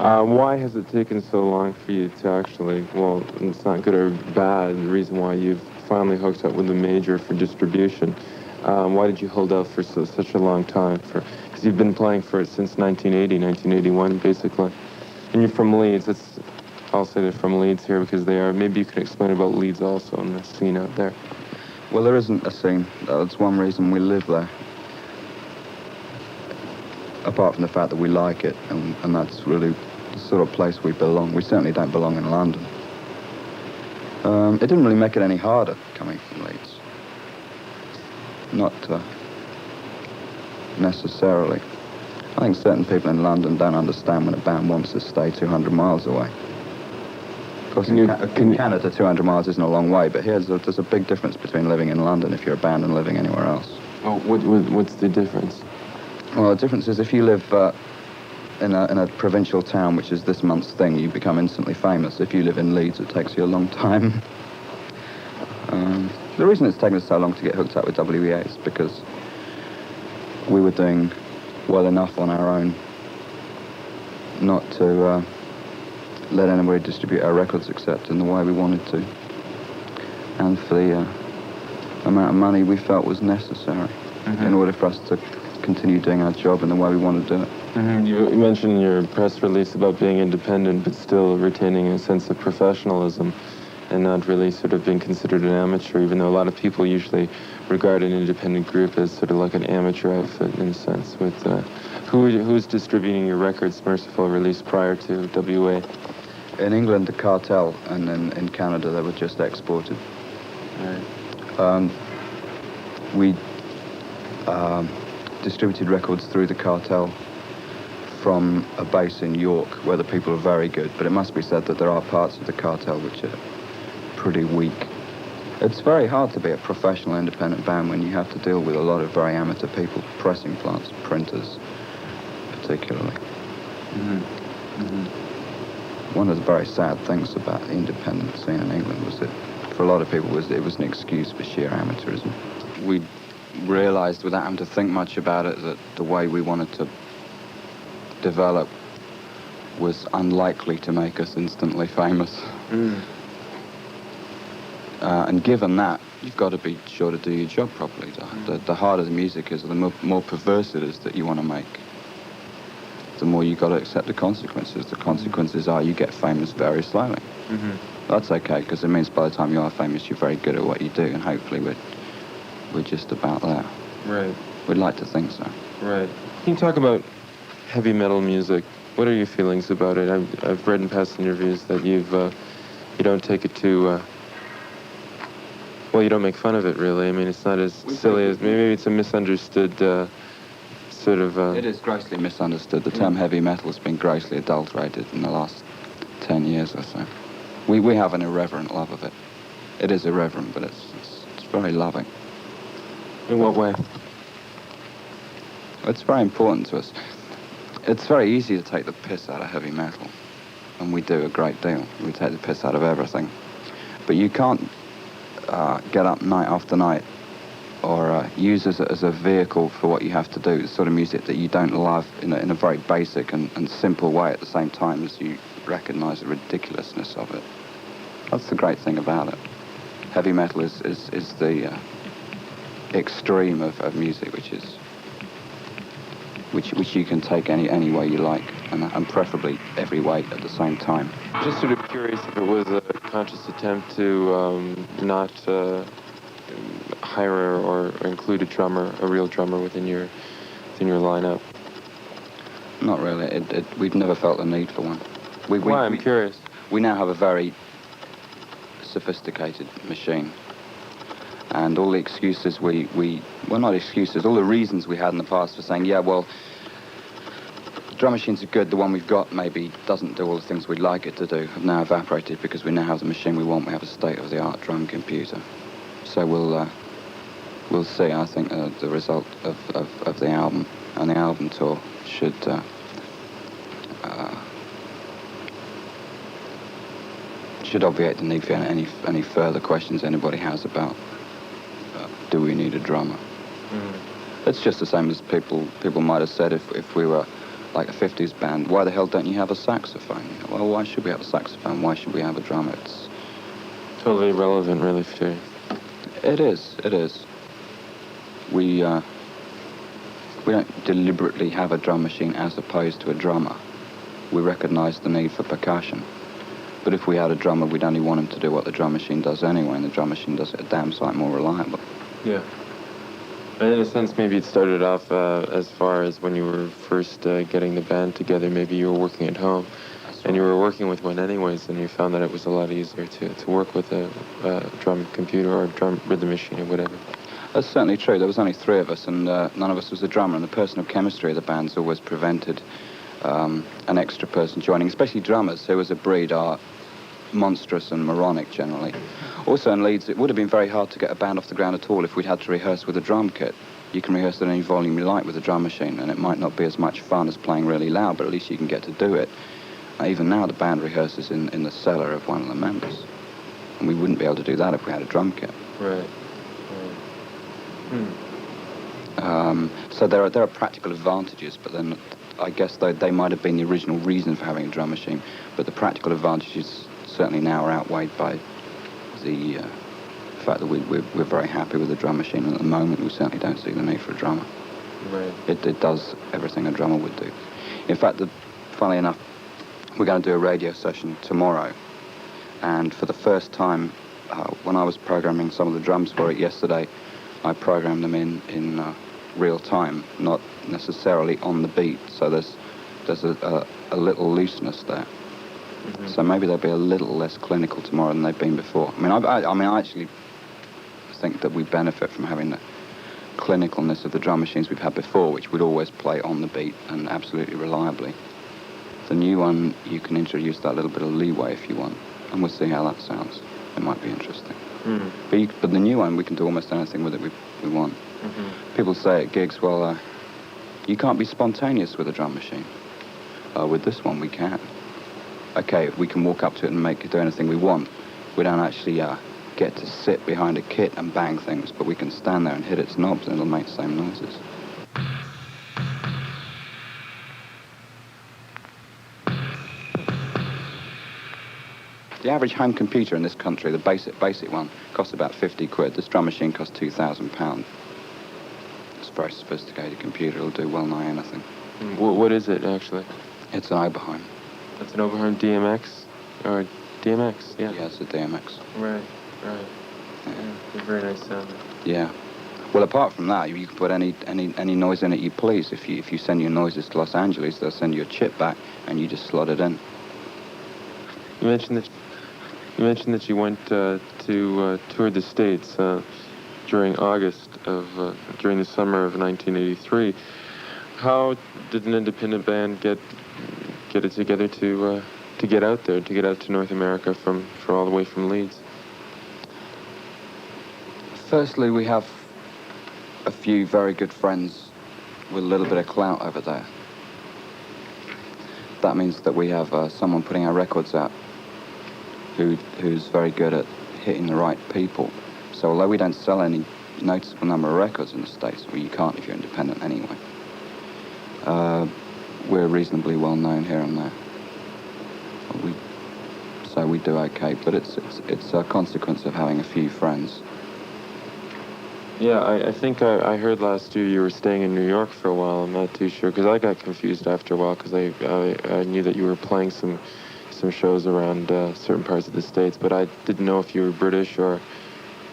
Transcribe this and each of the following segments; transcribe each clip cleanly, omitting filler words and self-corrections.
Why has it taken so long for you to actually, well, it's not good or bad, the reason why you've finally hooked up with a major for distribution. Why did you hold out for such a long time? Because you've been playing for it since 1980, 1981, basically. And you're from Leeds. I'll say they're from Leeds here because they are. Maybe you can explain about Leeds also and the scene out there. Well, there isn't a scene. That's one reason we live there. Apart from the fact that we like it, and that's really the sort of place we belong. We certainly don't belong in London. It didn't really make it any harder coming from Leeds. Not necessarily. I think certain people in London don't understand when a band wants to stay 200 miles away. Of course, in Canada, 200 miles isn't a long way, but here there's a big difference between living in London if you're a band and living anywhere else. Oh, what's the difference? Well, the difference is if you live in a provincial town, which is this month's thing, you become instantly famous. If you live in Leeds, it takes you a long time. The reason it's taken us so long to get hooked up with WEA is because we were doing well enough on our own not to let anybody distribute our records except in the way we wanted to, and for the amount of money we felt was necessary in order for us to continue doing our job in the way we want to do it. You mentioned in your press release about being independent but still retaining a sense of professionalism and not really sort of being considered an amateur, even though a lot of people usually regard an independent group as sort of like an amateur outfit in a sense. With who's distributing your records, Merciful released prior to WA? In England, the Cartel, and in Canada, they were just exported. Right. We distributed records through the Cartel from a base in York, where the people are very good, but it must be said that there are parts of the Cartel which are pretty weak. It's very hard to be a professional independent band when you have to deal with a lot of very amateur people, pressing plants, printers, particularly. One of the very sad things about the independent scene in England was that for a lot of people it was an excuse for sheer amateurism. We realized without having to think much about it that the way we wanted to develop was unlikely to make us instantly famous. And given that, you've got to be sure to do your job properly. The harder the music is, the more perverse it is that you want to make, the more you've got to accept the consequences. The consequences are you get famous very slowly. That's okay, because it means by the time you are famous, you're very good at what you do, and hopefully we're just about there. Right. We'd like to think so. Right. Can you talk about heavy metal music? What are your feelings about it? I've read in past interviews that you don't take it too... well, you don't make fun of it, really. I mean, it's not as silly as... Maybe it's a misunderstood sort of... It is grossly misunderstood. The term heavy metal has been grossly adulterated in the last 10 years or so. We have an irreverent love of it. It is irreverent, but it's very loving. In what way? It's very important to us. It's very easy to take the piss out of heavy metal, and we do a great deal. We take the piss out of everything. But you can't get up night after night or use as a vehicle for what you have to do, the sort of music that you don't love in a very basic and simple way at the same time as you recognize the ridiculousness of it. That's the great thing about it. Heavy metal is the extreme of music, which you can take any way you like, and preferably every way at the same time. Just sort of curious if it was a conscious attempt to not hire or include a real drummer within your lineup. Not really. We've never felt the need for one. Why? I'm curious. We now have a very sophisticated machine. And all the excuses well, not excuses, all the reasons we had in the past for saying, yeah, well, drum machines are good, the one we've got maybe doesn't do all the things we'd like it to do, have now evaporated because we now have the machine we want. We have a state-of-the-art drum computer. So we'll see, I think, the result of the album and the album tour should obviate the need for any further questions anybody has about do we need a drummer. It's just the same as people might have said if we were like a 50s band, why the hell don't you have a saxophone? Well, why should we have a saxophone? Why should we have a drummer? It's totally irrelevant, really, for you. It is. We don't deliberately have a drum machine as opposed to a drummer. We recognise the need for percussion. But if we had a drummer, we'd only want him to do what the drum machine does anyway, and the drum machine does it a damn sight more reliable. Yeah. And in a sense, maybe it started off as far as when you were first getting the band together, maybe you were working at home. And you were working with one anyways, and you found that it was a lot easier to work with a drum computer or a drum rhythm machine or whatever. That's certainly true. There was only 3 of us, and none of us was a drummer, and the personal chemistry of the band's always prevented an extra person joining, especially drummers, who as a breed are monstrous and moronic generally. Also in Leeds, it would have been very hard to get a band off the ground at all if we'd had to rehearse with a drum kit. You can rehearse at any volume you like with a drum machine, and it might not be as much fun as playing really loud, but at least you can get to do it. Even now, the band rehearses in the cellar of one of the members, and we wouldn't be able to do that if we had a drum kit. Right. So there are practical advantages, but then I guess they might have been the original reason for having a drum machine, but the practical advantages certainly now are outweighed by the fact that we're very happy with the drum machine, and at the moment we certainly don't see the need for a drummer. Right. It does everything a drummer would do. In fact, funnily enough, we're going to do a radio session tomorrow, and for the first time, when I was programming some of the drums for it yesterday, I programmed them in real time, not necessarily on the beat, so there's a little looseness there. Mm-hmm. So maybe they'll be a little less clinical tomorrow than they've been before. I mean, I actually think that we benefit from having the clinicalness of the drum machines we've had before, which would always play on the beat and absolutely reliably. The new one, you can introduce that little bit of leeway if you want, and we'll see how that sounds. It might be interesting. Mm. But the new one, we can do almost anything with it we want. Mm-hmm. People say at gigs, well, you can't be spontaneous with a drum machine. With this one, we can. Okay, we can walk up to it and do anything we want. We don't actually get to sit behind a kit and bang things, but we can stand there and hit its knobs and it'll make the same noises. The average home computer in this country, the basic one, costs about 50 quid. This drum machine costs £2,000. It's a very sophisticated computer. It'll do well nigh anything. What is it, actually? It's an Oberheim. It's an Oberheim DMX? Or DMX, yeah. Yeah, it's a DMX. Right. Yeah, it's a very nice sound. Yeah. Well, apart from that, you can put any noise in it you please. If you send your noises to Los Angeles, they'll send you a chip back, and you just slot it in. You mentioned that you went to tour the States during the summer of 1983. How did an independent band get it together to get out there, to get out to North America from all the way from Leeds? Firstly, we have a few very good friends with a little bit of clout over there. That means that we have someone putting our records out who's very good at hitting the right people. So although we don't sell any noticeable number of records in the States, well, you can't if you're independent anyway, we're reasonably well known here and there. So we do okay, but it's a consequence of having a few friends. Yeah, I think I heard last year you were staying in New York for a while. I'm not too sure, because I got confused after a while, because I knew that you were playing some shows around certain parts of the States, but I didn't know if you were British or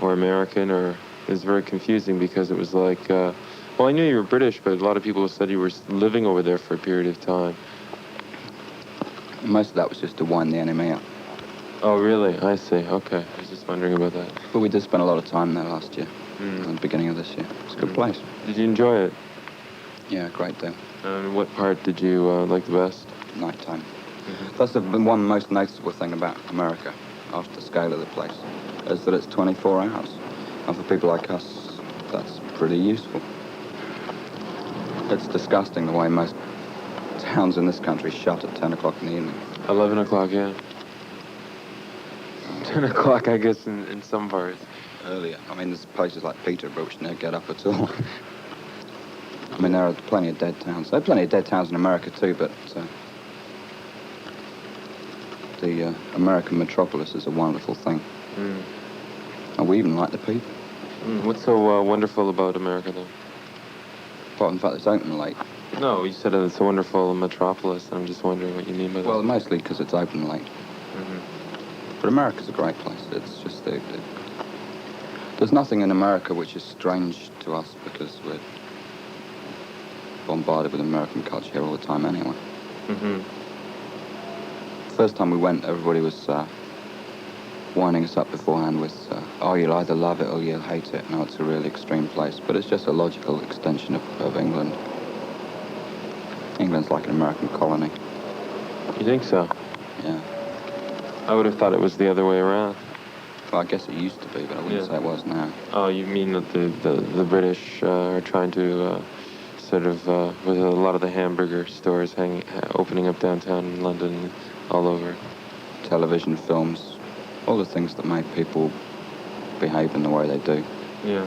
American, or it was very confusing, because it was like, well, I knew you were British, but a lot of people said you were living over there for a period of time. Most of that was just to wind the enemy up. Oh, really? I see. Okay. I was just wondering about that. But we did spend a lot of time there last year, at the beginning of this year. It's a good place. Did you enjoy it? Yeah, great deal. What part did you like the best? Nighttime. Mm-hmm. That's the one most noticeable thing about America, after the scale of the place, is that it's 24 hours. And for people like us, that's pretty useful. It's disgusting the way most towns in this country shut at 10 o'clock in the evening. 11 o'clock, yeah. 10 o'clock, I guess, in some parts. Earlier. I mean, there's places like Peterborough which never get up at all. I mean, there are plenty of dead towns. There are plenty of dead towns in America too, but the American metropolis is a wonderful thing. Mm. And we even like the people. What's so wonderful about America, though? Apart from the fact that it's open late. No, you said it's a wonderful metropolis. I'm just wondering what you mean by that. Well, mostly because it's open late. Mm-hmm. But America's a great place. It's just there's nothing in America which is strange to us because we're bombarded with American culture here all the time anyway. Mm-hmm. First time we went, everybody was winding us up beforehand with, oh, you'll either love it or you'll hate it. No, it's a really extreme place, but it's just a logical extension of England. England's like an American colony. You think so? Yeah. I would have thought it was the other way around. Well, I guess it used to be, but I wouldn't say it was now. Oh, you mean that the British are trying to sort of, with a lot of the hamburger stores opening up downtown in London, all over. Television, films, all the things that make people behave in the way they do. Yeah.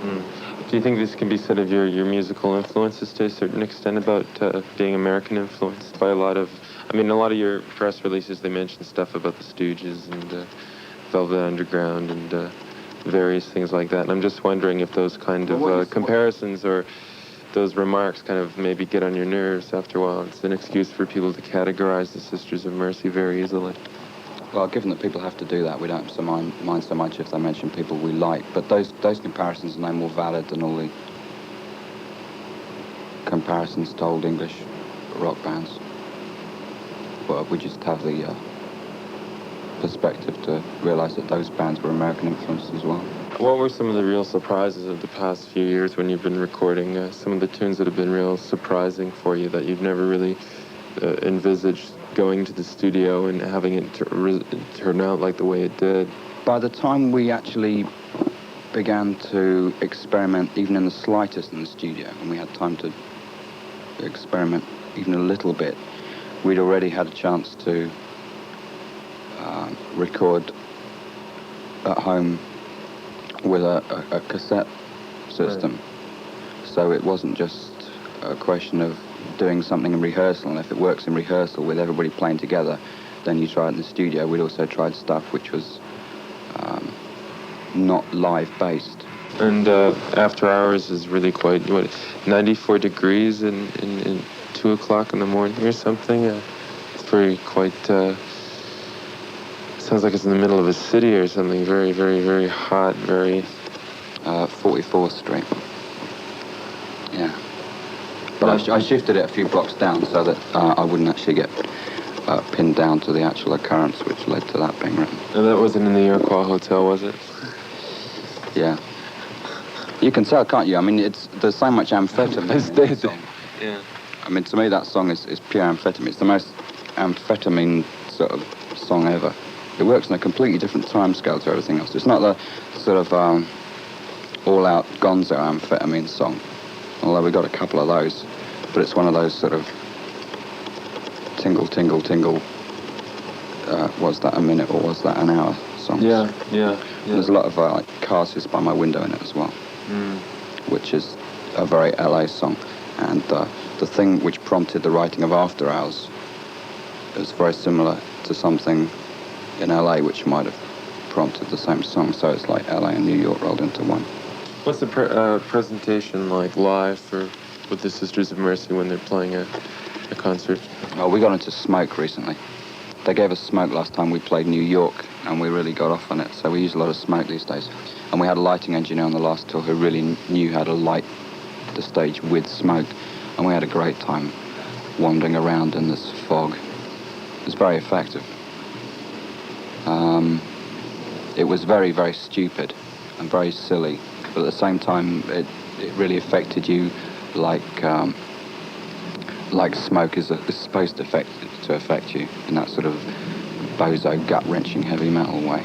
Mm. Do you think this can be said of your musical influences to a certain extent about being American influenced by a lot of your press releases, they mention stuff about the Stooges and Velvet Underground and various things like that. And I'm just wondering if those kind of comparisons or those remarks kind of maybe get on your nerves after a while. It's an excuse for people to categorize the Sisters of Mercy very easily. Well, given that people have to do that, we don't mind so much if they mention people we like. But those comparisons are no more valid than all the comparisons to old English rock bands. Well, we just have the perspective to realise that those bands were American influences as well. What were some of the real surprises of the past few years when you've been recording? Some of the tunes that have been real surprising for you that you've never really envisaged going to the studio and having it turn out like the way it did? By the time we actually began to experiment even in the slightest in the studio, and we had time to experiment even a little bit, we'd already had a chance to record at home with a cassette system. Right. So it wasn't just a question of doing something in rehearsal, and if it works in rehearsal with everybody playing together, then you try it in the studio. We'd also tried stuff which was not live-based. And After Hours is really quite, 94 degrees in 2 o'clock in the morning or something? It's very quite, sounds like it's in the middle of a city or something. Very, very, very hot, very... 44th Street. Yeah. But I shifted it a few blocks down so that I wouldn't actually get pinned down to the actual occurrence which led to that being written. And that wasn't in the Iroquois Hotel, was it? Yeah. You can tell, can't you? I mean, there's so much amphetamine in that song. Yeah. I mean, to me, that song is pure amphetamine. It's the most amphetamine sort of song ever. It works on a completely different time scale to everything else. It's not the sort of all-out gonzo amphetamine song, although we got a couple of those. But it's one of those sort of tingle, tingle, tingle, was that a minute or was that an hour songs? Yeah. There's a lot of like Cars Hiss By My Window in it as well, which is a very LA song. And the thing which prompted the writing of After Hours is very similar to something in LA which might have prompted the same song. So it's like LA and New York rolled into one. What's the presentation like live with the Sisters of Mercy when they're playing a concert? Oh, we got into Smoke recently. They gave us Smoke last time we played New York, and we really got off on it. So we use a lot of Smoke these days. And we had a lighting engineer on the last tour who really knew how to light the stage with Smoke. And we had a great time wandering around in this fog. It was very effective. It was very, very stupid and very silly. But at the same time, it really affected you like Smoke is supposed to affect you in that sort of bozo, gut-wrenching heavy metal way.